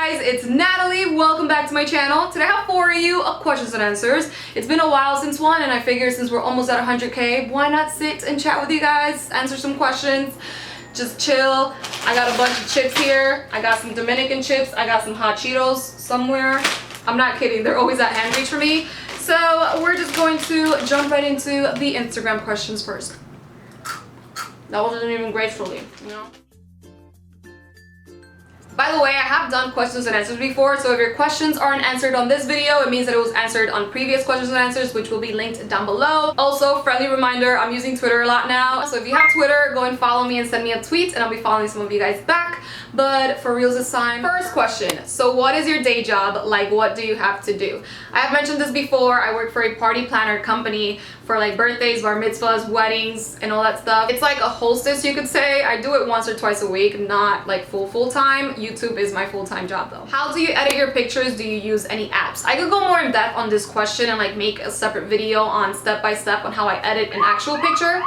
guys, it's Natalie. Welcome back to my channel. Today I have for you a questions and answers. It's been a while since one, and I figured since we're almost at 100K, why not sit and chat with you guys, answer some questions, just chill. I got a bunch of chips here. I got some Dominican chips. I got some hot Cheetos somewhere. I'm not kidding, they're always at hand reach for me. So we're just going to jump right into the Instagram questions first. That wasn't even gracefully, you know? By the way, I have done questions and answers before, so if your questions aren't answered on this video, it means that it was answered on previous questions and answers, which will be linked down below. Also, friendly reminder, I'm using Twitter a lot now, so if you have Twitter, go and follow me and send me a tweet, and I'll be following some of you guys back. But for reals this time, first question. So what is your day job? Like, what do you have to do? I have mentioned this before. I work for a party planner company for like birthdays, bar mitzvahs, weddings, and all that stuff. It's like a hostess, you could say. I do it once or twice a week, not like full time. YouTube is my full-time job though. How do you edit your pictures? Do you use any apps? I could go more in depth on this question and like make a separate video on step by step on how I edit an actual picture.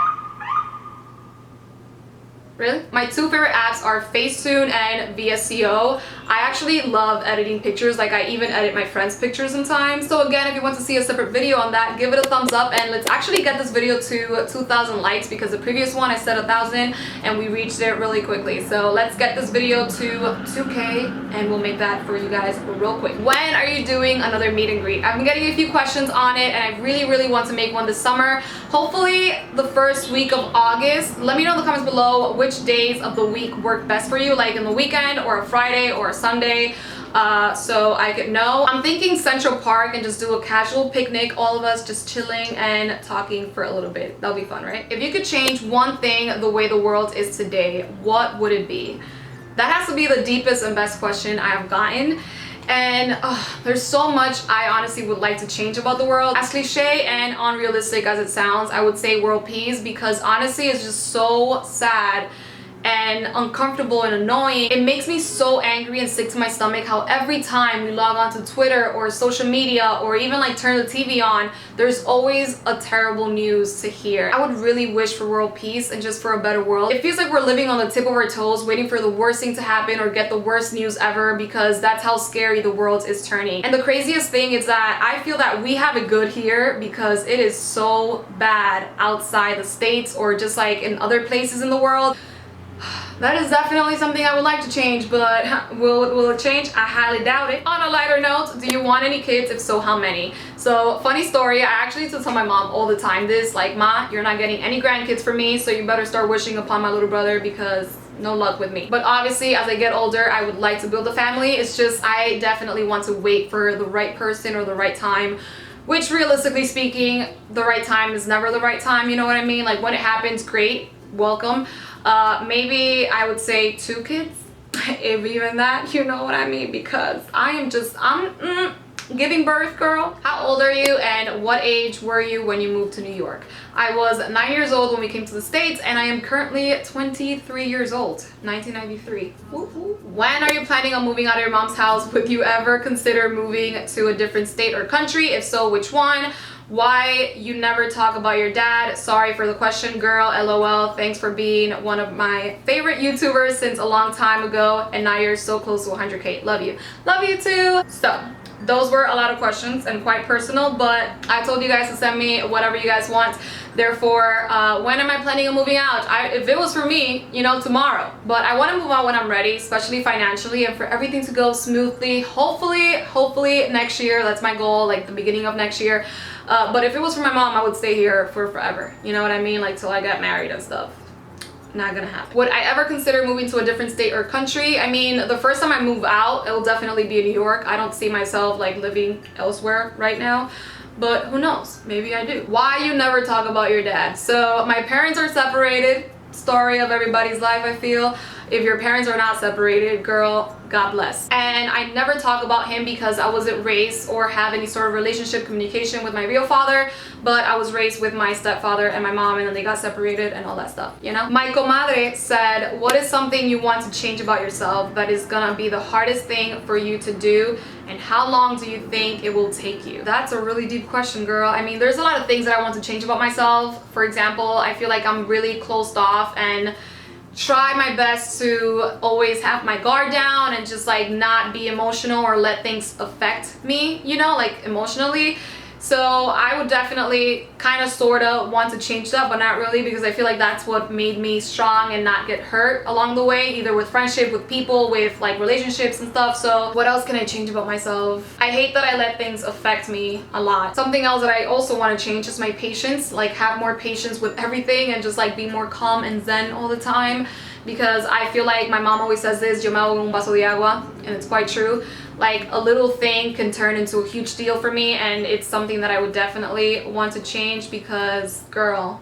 Really? My two favorite apps are Facetune and VSCO. I actually love editing pictures. Like, I even edit my friends' pictures sometimes. So again, if you want to see a separate video on that, give it a thumbs up, and let's actually get this video to 2,000 likes, because the previous one I said 1,000 and we reached it really quickly. So let's get this video to 2K and we'll make that for you guys real quick. When are you doing another meet and greet? I've been getting a few questions on it, and I really want to make one this summer. Hopefully the first week of August. Let me know in the comments below which days of the week work best for you, like in the weekend or a Friday or a Sunday, so I could know. I'm thinking Central Park and just do a casual picnic, all of us just chilling and talking for a little bit. That'll be fun, right? If you could change one thing the way the world is today, what would it be? That has to be the deepest and best question I have gotten. And there's so much I honestly would like to change about the world. As cliche and unrealistic as it sounds, I would say world peace, because honestly it's just so sad and uncomfortable and annoying. It makes me so angry and sick to my stomach how every time we log on to Twitter or social media or even like turn the TV on, there's always a terrible news to hear. I would really wish for world peace and just for a better world. It feels like we're living on the tip of our toes, waiting for the worst thing to happen or get the worst news ever, because that's how scary the world is turning. And the craziest thing is that I feel that we have it good here, because it is so bad outside the States or just like in other places in the world. That is definitely something I would like to change, but will it change? I highly doubt it. On a lighter note, do you want any kids? If so, how many? So, funny story, I actually used to tell my mom all the time this, like, Ma, you're not getting any grandkids for me, so you better start wishing upon my little brother, because no luck with me. But obviously, as I get older, I would like to build a family. It's just, I definitely want to wait for the right person or the right time, which realistically speaking, the right time is never the right time, you know what I mean? Like, when it happens, great, welcome. Maybe I would say 2 kids, if even that, you know what I mean, because I'm giving birth, girl. How old are you, and what age were you when you moved to New York? I was 9 years old when we came to the States, and I am currently 23 years old, 1993. Woo woo. When are you planning on moving out of your mom's house? Would you ever consider moving to a different state or country? If so, which one? Why you never talk about your dad? Sorry for the question, girl. LOL. Thanks for being one of my favorite YouTubers since a long time ago, and now you're so close to 100K. Love you. Love you too. So, those were a lot of questions and quite personal, but I told you guys to send me whatever you guys want. Therefore, when am I planning on moving out? If it was for me, you know, tomorrow. But I want to move out when I'm ready, especially financially, and for everything to go smoothly. Hopefully next year. That's my goal, like the beginning of next year. But if it was for my mom, I would stay here for forever. You know what I mean? Like, till I get married and stuff. Not gonna happen. Would I ever consider moving to a different state or country? I mean, the first time I move out, it will definitely be in New York. I don't see myself like living elsewhere right now, but who knows? Maybe I do. Why you never talk about your dad? So my parents are separated. Story of everybody's life, I feel. If your parents are not separated, girl, God bless. And I never talk about him because I wasn't raised or have any sort of relationship communication with my real father, but I was raised with my stepfather and my mom, and then they got separated and all that stuff, you know? My comadre said, what is something you want to change about yourself that is gonna be the hardest thing for you to do, and how long do you think it will take you? That's a really deep question, girl. I mean, there's a lot of things that I want to change about myself. For example, I feel like I'm really closed off and try my best to always have my guard down and just like not be emotional or let things affect me, you know, like emotionally. So I would definitely kind of sort of want to change that, but not really, because I feel like that's what made me strong and not get hurt along the way, either with friendship, with people, with like relationships and stuff. So what else can I change about myself? I hate that I let things affect me a lot. Something else that I also want to change is my patience, like have more patience with everything and just like be more calm and zen all the time, because I feel like my mom always says this, yo me ahogo en un vaso de agua, and it's quite true. Like a little thing can turn into a huge deal for me, and it's something that I would definitely want to change, because girl,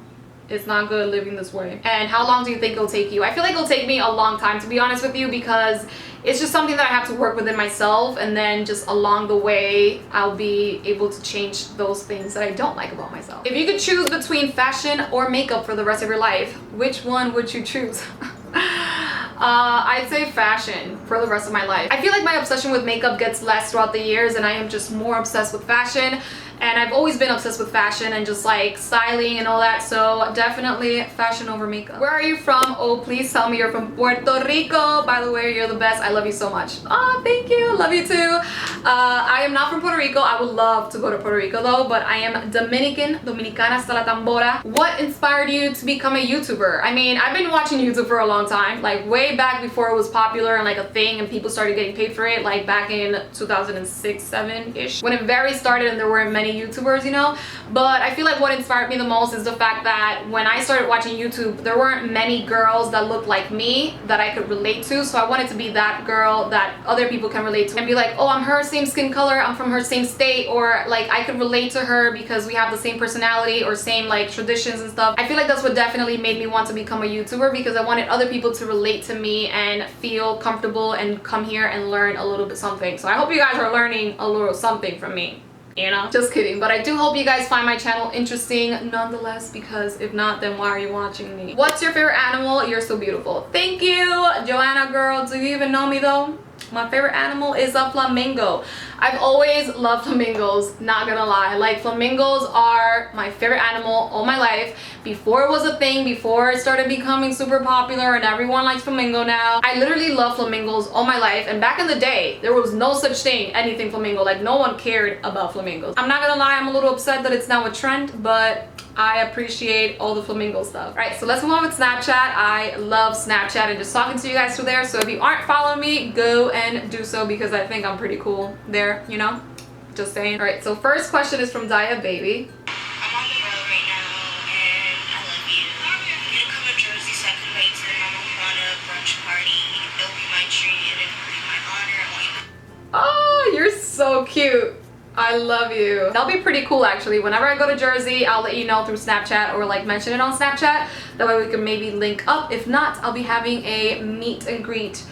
it's not good living this way. And how long do you think it'll take you? I feel like it'll take me a long time, to be honest with you, because it's just something that I have to work within myself, and then just along the way I'll be able to change those things that I don't like about myself. If you could choose between fashion or makeup for the rest of your life, which one would you choose? I'd say fashion for the rest of my life. I feel like my obsession with makeup gets less throughout the years, and I am just more obsessed with fashion. And I've always been obsessed with fashion and just like styling and all that, so definitely fashion over makeup. Where are you from? Oh, please tell me you're from Puerto Rico. By the way, you're the best. I love you so much. Oh, thank you. Love you too. I am not from Puerto Rico. I would love to go to Puerto Rico though, but I am Dominican. Dominicana hasta la tambora. What inspired you to become a YouTuber? I mean, I've been watching YouTube for a long time, like way back before it was popular and like a thing and people started getting paid for it, like back in 2006, 7-ish, when it very started and there weren't many YouTubers, you know. But I feel like what inspired me the most is the fact that when I started watching YouTube, there weren't many girls that looked like me that I could relate to. So I wanted to be that girl that other people can relate to and be like, oh, I'm her same skin color, I'm from her same state, or like I could relate to her because we have the same personality or same like traditions and stuff. I feel like that's what definitely made me want to become a YouTuber, because I wanted other people to relate to me and feel comfortable and come here and learn a little bit something. So I hope you guys are learning a little something from me. You know, just kidding, but I do hope you guys find my channel interesting nonetheless, because if not, then why are you watching me? What's your favorite animal? You're so beautiful. Thank you, Joanna girl. Do you even know me though? My favorite animal is a flamingo. I've always loved flamingos, not gonna lie. Like, flamingos are my favorite animal all my life. Before it was a thing, before it started becoming super popular and everyone likes flamingo now, I literally love flamingos all my life. And back in the day, there was no such thing, anything flamingo. Like, no one cared about flamingos. I'm not gonna lie, I'm a little upset that it's now a trend, but I appreciate all the flamingo stuff. All right, so let's move on with Snapchat. I love Snapchat and just talking to you guys through there. So if you aren't following me, go and do so, because I think I'm pretty cool there, you know? Just saying. All right, so first question is from Dia Baby. I'm on the road right now, and I love you. You can come to Jersey so I can invite you to my Mama brunch party. It'll be my treat, and it'll be my honor. I want you to... Oh, you're so cute. I love you. That'll be pretty cool actually. Whenever I go to Jersey, I'll let you know through Snapchat or like mention it on Snapchat. That way we can maybe link up. If not, I'll be having a meet and greet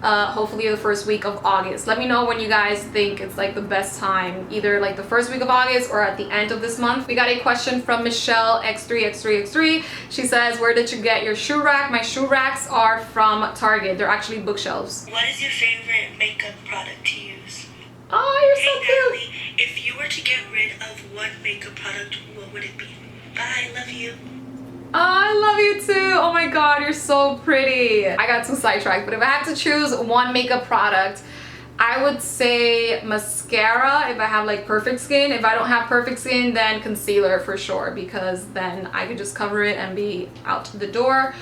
hopefully the first week of August. Let me know when you guys think it's like the best time, either like the first week of August or at the end of this month. We got a question from Michelle X3X3X3. She says, where did you get your shoe rack? My shoe racks are from Target. They're actually bookshelves. What is your favorite makeup product to use? Oh, you're so cute. Nathalie, if you were to get rid of one makeup product, what would it be? Bye, love you. Oh, I love you too. Oh my god, you're so pretty. I got too sidetracked, but if I had to choose one makeup product, I would say mascara if I have like perfect skin. If I don't have perfect skin, then concealer for sure, because then I could just cover it and be out the door.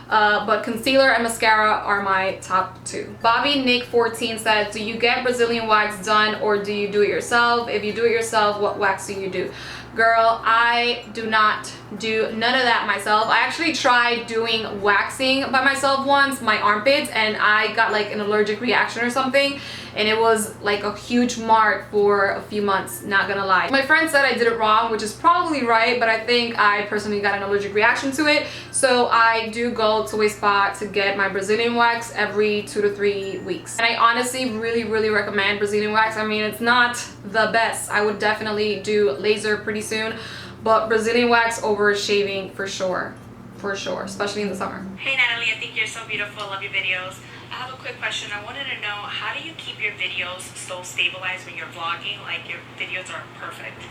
But concealer and mascara are my top two. Bobby Nick 14 said, do you get Brazilian wax done or do you do it yourself? If you do it yourself, what wax do you do? Girl, I do not do none of that myself. I actually tried doing waxing by myself once, my armpits, and I got like an allergic reaction or something, and it was like a huge mark for a few months, not gonna lie. My friend said I did it wrong, which is probably right, but I think I personally got an allergic reaction to it. So I do go to a spa to get my Brazilian wax every 2 to 3 weeks. And I honestly really recommend Brazilian wax. I mean, it's not the best. I would definitely do laser pretty soon, but Brazilian wax over shaving for sure, especially in the summer. Hey Natalie, I think you're so beautiful. I love your videos. I have a quick question. I wanted to know, how do you keep your videos so stabilized when you're vlogging? Like, your videos are perfect.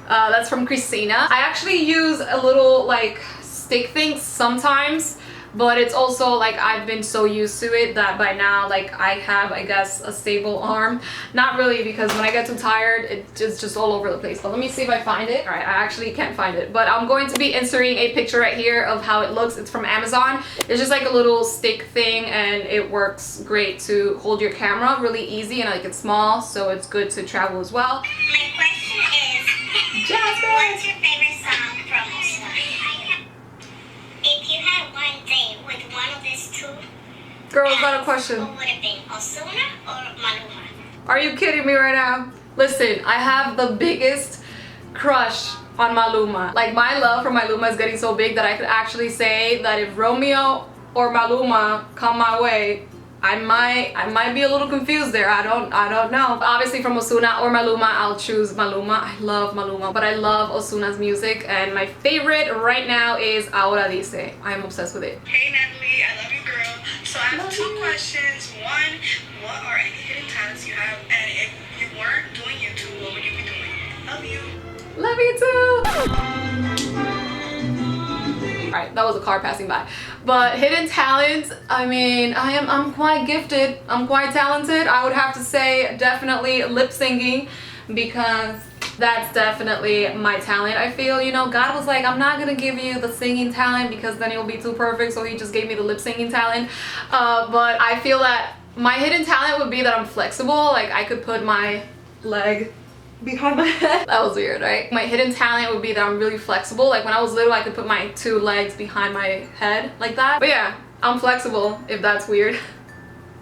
That's from Christina. I actually use a little like stick things sometimes, but it's also like I've been so used to it that by now like I have, I guess, a stable arm. Not really, because when I get too tired it's just all over the place. But let me see if I find it. All right, I actually can't find it, but I'm going to be inserting a picture right here of how it looks. It's from Amazon. It's just like a little stick thing and it works great to hold your camera, really easy, and like it's small, so it's good to travel as well. My question is, what's your favorite song from Nathalie? If you had one day with one of these two, Girl, is that a question? who would have been, Ozuna or Maluma? Are you kidding me right now? Listen, I have the biggest crush on Maluma. Like, my love for Maluma is getting so big that I could actually say that if Romeo or Maluma come my way, I might be a little confused there. I don't know. But obviously from Ozuna or Maluma, I'll choose Maluma. I love Maluma, but I love Ozuna's music, and my favorite right now is Ahora Dice. I'm obsessed with it. Hey Natalie, I love you, girl. So I have two questions. One, what are any hidden talents you have? And if you weren't doing YouTube, what would you be doing? Love you. Love you too. Alright, that was a car passing by. But hidden talents, I mean, I'm quite gifted. I'm quite talented. I would have to say definitely lip singing, because that's definitely my talent. I feel, you know, God was like, I'm not gonna give you the singing talent because then you'll be too perfect, so he just gave me the lip singing talent. But I feel that my hidden talent would be that I'm flexible. Like, I could put my leg behind my head. That was weird, right? My hidden talent would be that I'm really flexible. Like, when I was little, I could put my two legs behind my head like that. But yeah, I'm flexible, if that's weird.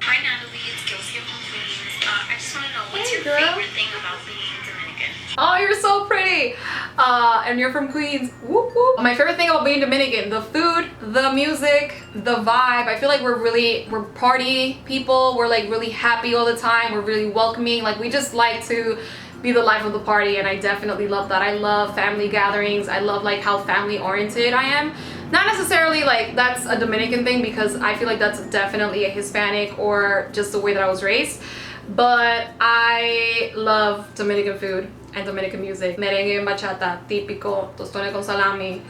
Hi Natalie, it's Kelsey from Queens. I just want to know, what's your girl. favorite thing about being Dominican? Oh, you're so pretty. And you're from Queens. Whoop, whoop. My favorite thing about being Dominican, the food, the music, the vibe. I feel like we're party people. We're like really happy all the time. We're really welcoming. Like, we just like to be the life of the party, and I definitely love that. I love family gatherings. I love like how family oriented I am. Not necessarily like that's a Dominican thing, because I feel like that's definitely a Hispanic or just the way that I was raised. But I love Dominican food and Dominican music. Merengue and bachata, típico, tostones con salami,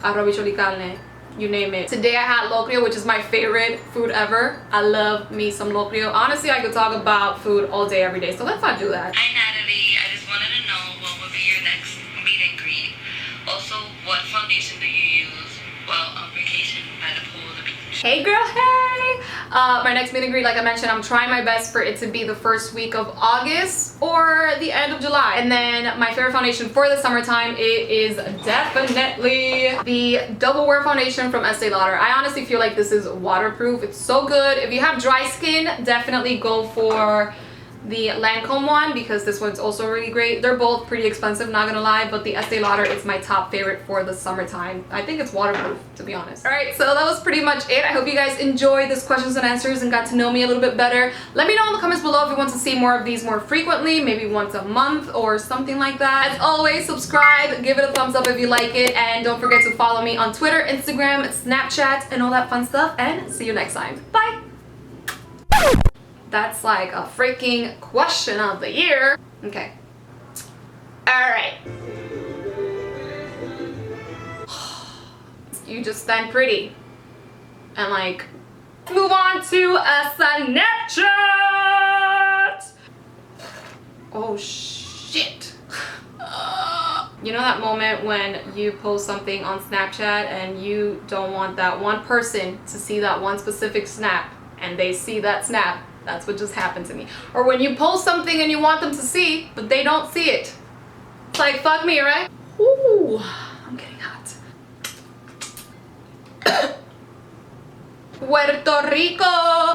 arroz bichuela y carne, you name it. Today I had locrio, which is my favorite food ever. I love me some locrio. Honestly, I could talk about food all day, every day, so let's not do that. Hi Natalie, I just wanted to know what would be your next meet and greet. Also, what foundation do you use while on vacation by the pool or the beach? Hey girl, hey! My next meet and greet, like I mentioned, I'm trying my best for it to be the first week of August or the end of July. And then my favorite foundation for the summertime, it is definitely the Double Wear Foundation from Estee Lauder. I honestly feel like this is waterproof. It's so good. If you have dry skin, definitely go for the Lancome one, because this one's also really great. They're both pretty expensive, not gonna lie, but the Estee Lauder is my top favorite for the summertime. I think it's waterproof, to be honest. All right, so that was pretty much it. I hope you guys enjoyed this questions and answers and got to know me a little bit better. Let me know in the comments below if you want to see more of these more frequently, maybe once a month or something like that. As always, subscribe, give it a thumbs up if you like it, and don't forget to follow me on Twitter, Instagram, Snapchat, and all that fun stuff, and see you next time. Bye! That's like a freaking question of the year. Okay. Alright. You just stand pretty. And like, move on to a Snapchat! Oh shit. You know that moment when you post something on Snapchat and you don't want that one person to see that one specific snap, and they see that snap? That's what just happened to me. Or when you post something and you want them to see, but they don't see it. It's like, fuck me, right? Ooh, I'm getting hot. Puerto Rico!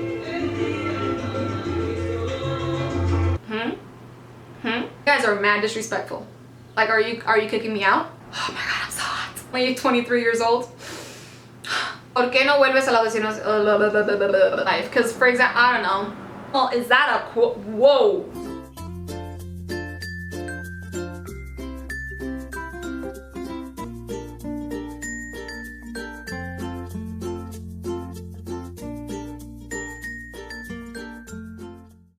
You guys are mad disrespectful. Like, are you kicking me out? Oh my god, I'm so hot. Like, 23 years old. ¿Por qué no vuelves a la vecinos life? Because, for example, I don't know. Well, is that a quote? Whoa.